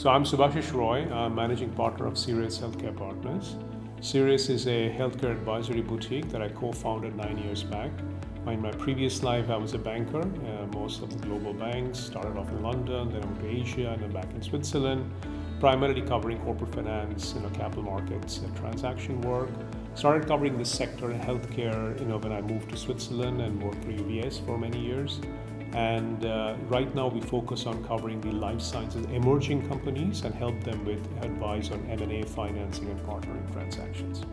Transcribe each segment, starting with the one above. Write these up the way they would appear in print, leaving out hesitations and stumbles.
So I'm Subhasis Roy, I'm managing partner of Sirius Healthcare Partners. Sirius is a healthcare advisory boutique that I co-founded 9 years back. In my previous life, I was a banker, most of the global banks. Started off in London, then I went to Asia, and then back in Switzerland, primarily covering corporate finance, capital markets, and transaction work. Started covering this sector in healthcare, when I moved to Switzerland and worked for UBS for many years. And right now we focus on covering the life sciences emerging companies and help them with advice on M&A, financing, and partnering transactions.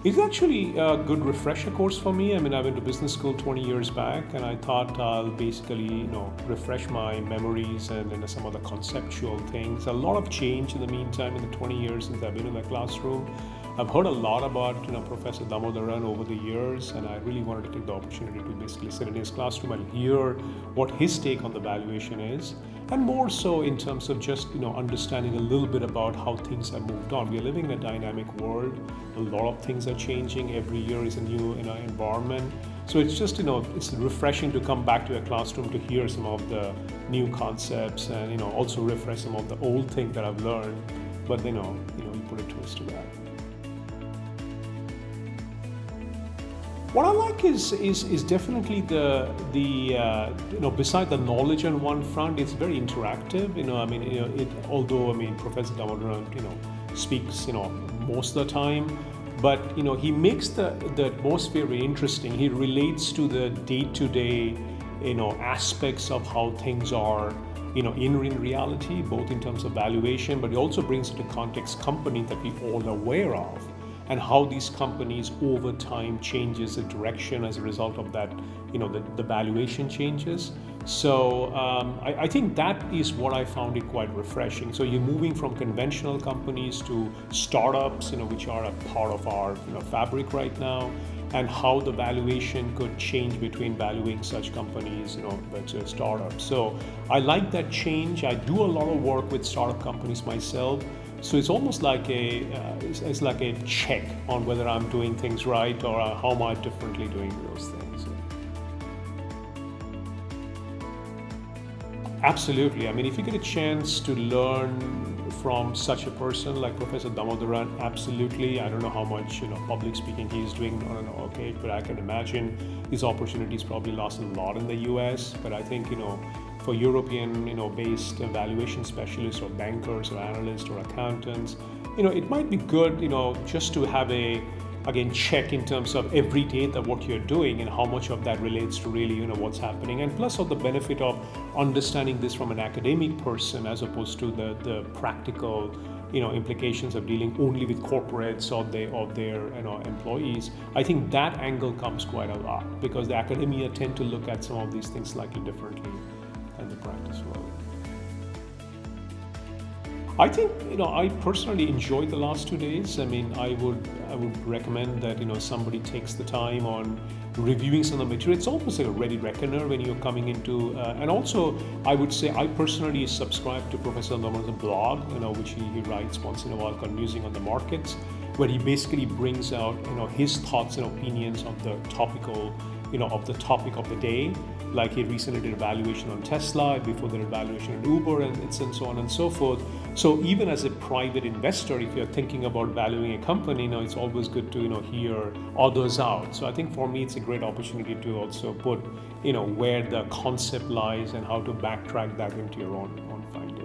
It's actually a good refresher course for me. I went to business school 20 years back, and I thought I'll basically, refresh my memories and some of the conceptual things. A lot of change in the meantime in the 20 years since I've been in the classroom. I've heard a lot about, Professor Damodaran over the years, and I really wanted to take the opportunity to basically sit in his classroom and hear what his take on the valuation is, and more so in terms of just, understanding a little bit about how things have moved on. We are living in a dynamic world. A lot of things are changing. Every year is a new, environment. So it's just, it's refreshing to come back to a classroom to hear some of the new concepts and, also refresh some of the old things that I've learned. But, you put a twist to that. What I like is definitely the beside the knowledge on one front, it's very interactive. Although Professor Damodaran speaks most of the time, but he makes the atmosphere very interesting. He relates to the day-to-day aspects of how things are in reality, both in terms of valuation, but he also brings into context companies that we all are aware of, and how these companies over time changes the direction as a result of that, the valuation changes. So I think that is what I found it quite refreshing. So you're moving from conventional companies to startups, which are a part of our fabric right now, and how the valuation could change between valuing such companies, versus startups. So I like that change. I do a lot of work with startup companies myself. So it's almost like it's like a check on whether I'm doing things right or how am I differently doing those things. Absolutely. If you get a chance to learn from such a person like Professor Damodaran, absolutely. I don't know how much public speaking he's doing on an occasion, but I can imagine his opportunities probably lost a lot in the US. But I think for European based valuation specialists or bankers or analysts or accountants, it might be good just to have a check in terms of every day that what you're doing and how much of that relates to really what's happening, and plus of the benefit of understanding this from an academic person as opposed to the practical implications of dealing only with corporates or their employees. I think that angle comes quite a lot because the academia tend to look at some of these things slightly differently than the practice world. I think I personally enjoyed the last 2 days. I would recommend that somebody takes the time on reviewing some of the material. It's almost like a ready reckoner when you're coming into, and also I would say I personally subscribe to Professor Damodaran's blog, which he writes once in a while called Musing on the Markets, where he basically brings out his thoughts and opinions of the topical, of the topic of the day. Like he recently did a valuation on Tesla, before that evaluation on Uber, and so on and so forth. So even as a private investor, if you're thinking about valuing a company, it's always good to hear others out. So I think for me, it's a great opportunity to also put where the concept lies and how to backtrack that into your own findings.